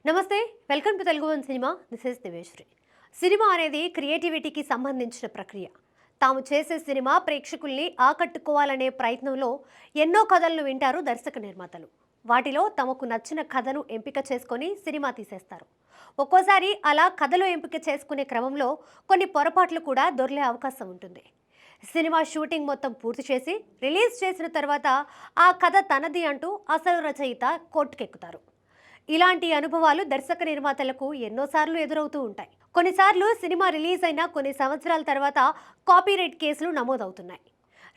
నమస్తే, welcome to Telugu one cinema. This is Diveshri. Cinema అనేది క్రియేటివిటీకి సంబంధించిన ప్రక్రియ. తాము చేసే సినిమా ప్రేక్షకుల్ని ఆకట్టుకోవాలనే ప్రయత్నంలో ఎన్నో కథలను వింటారు దర్శక నిర్మాతలు. వాటిలో తమకు నచ్చిన కథను ఎంపిక చేసుకొని సినిమా తీసేస్తారు. ఒక్కోసారి అలా కథలు ఎంపిక చేసుకునే క్రమంలో కొన్ని పొరపాట్లు కూడా దొర్లే అవకాశం ఉంటుంది. సినిమా షూటింగ్ మొత్తం పూర్తి చేసి రిలీజ్ చేసిన తర్వాత ఆ కథ తనది అంటూ అసలు రచయిత కోర్టుకెక్కుతారు. ఇలాంటి అనుభవాలు దర్శక నిర్మాతలకు ఎన్నోసార్లు ఎదురవుతూ ఉంటాయి. కొన్నిసార్లు సినిమా రిలీజ్ అయిన కొన్ని సంవత్సరాల తర్వాత కాపీరైట్ కేసులు నమోదవుతున్నాయి.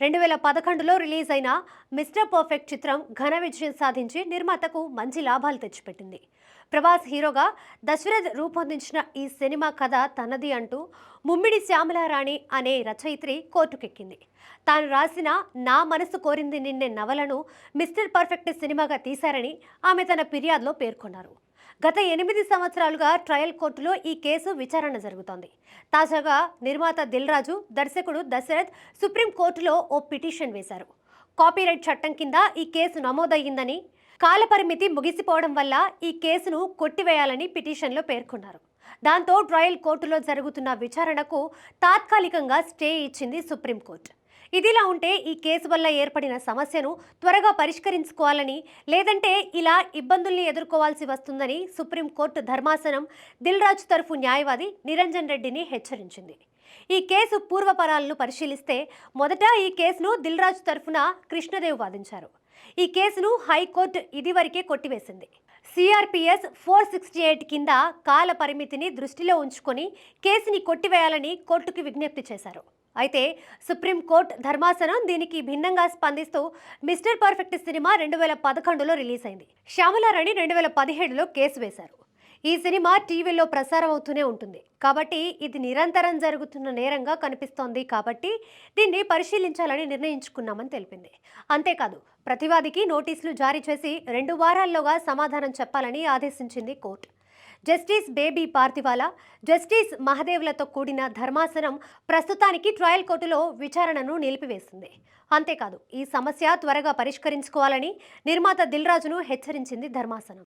2011లో రిలీజ్ అయిన మిస్టర్ పర్ఫెక్ట్ చిత్రం ఘన విజయం సాధించి నిర్మాతకు మంచి లాభాలు తెచ్చిపెట్టింది. ప్రభాస్ హీరోగా దశరథ్ రూపొందించిన ఈ సినిమా కథ తనది అంటూ ముమ్మిడి శ్యామలారాణి అనే రచయిత్రి కోర్టుకెక్కింది. తాను రాసిన నా మనసు కోరింది నిన్నే నవలను మిస్టర్ పర్ఫెక్ట్ సినిమాగా తీశారని ఆమె తన ఫిర్యాదులో పేర్కొన్నారు. గత 8 సంవత్సరాలుగా ట్రయల్ కోర్టులో ఈ కేసు విచారణ జరుగుతోంది. తాజాగా నిర్మాత దిల్ రాజు, దర్శకుడు దశరథ్ సుప్రీంకోర్టులో ఓ పిటిషన్ వేశారు. కాపీరైట్ చట్టం కింద ఈ కేసు నమోదయ్యిందని, కాలపరిమితి ముగిసిపోవడం వల్ల ఈ కేసును కొట్టివేయాలని పిటిషన్లో పేర్కొన్నారు. దాంతో ట్రయల్ కోర్టులో జరుగుతున్న విచారణకు తాత్కాలికంగా స్టే ఇచ్చింది సుప్రీంకోర్టు. ఇదిలా ఉంటే ఈ కేసు వల్ల ఏర్పడిన సమస్యను త్వరగా పరిష్కరించుకోవాలని, లేదంటే ఇలా ఇబ్బందుల్ని ఎదుర్కోవాల్సి వస్తుందని సుప్రీంకోర్టు ధర్మాసనం దిల్ రాజు తరఫు న్యాయవాది నిరంజన్ రెడ్డిని హెచ్చరించింది. ఈ కేసు పూర్వపరాలను పరిశీలిస్తే మొదట ఈ కేసును దిల్ రాజు తరఫున కృష్ణదేవ్ వాదించారు. ఈ కేసును హైకోర్టు ఇదివరకే కొట్టివేసింది. సిఆర్పిఎస్ 468 కింద కాల పరిమితిని దృష్టిలో ఉంచుకొని కేసుని కొట్టివేయాలని కోర్టుకి విజ్ఞప్తి చేశారు. అయితే సుప్రీంకోర్టు ధర్మాసనం దీనికి భిన్నంగా స్పందిస్తూ మిస్టర్ పర్ఫెక్ట్ సినిమా 2011లో రిలీజ్ అయింది. శ్యామలారాణి 2017లో కేసు వేశారు. ఈ సినిమా టీవీలో ప్రసారం అవుతూనే ఉంటుంది కాబట్టి ఇది నిరంతరం జరుగుతున్న నేరంగా కనిపిస్తోంది కాబట్టి దీన్ని పరిశీలించాలని నిర్ణయించుకున్నామని తెలిపింది. అంతేకాదు, ప్రతివాదికి నోటీసులు జారీ చేసి 2 వారాల్లోగా సమాధానం చెప్పాలని ఆదేశించింది కోర్టు. జస్టిస్ బేబీ పార్థివాలా, జస్టిస్ మహదేవ్లతో కూడిన ధర్మాసనం ప్రస్తుతానికి ట్రయల్ కోర్టులో విచారణను నిలిపివేసింది. అంతేకాదు, ఈ సమస్య త్వరగా పరిష్కరించుకోవాలని నిర్మాత దిల్ రాజును హెచ్చరించింది ధర్మాసనం.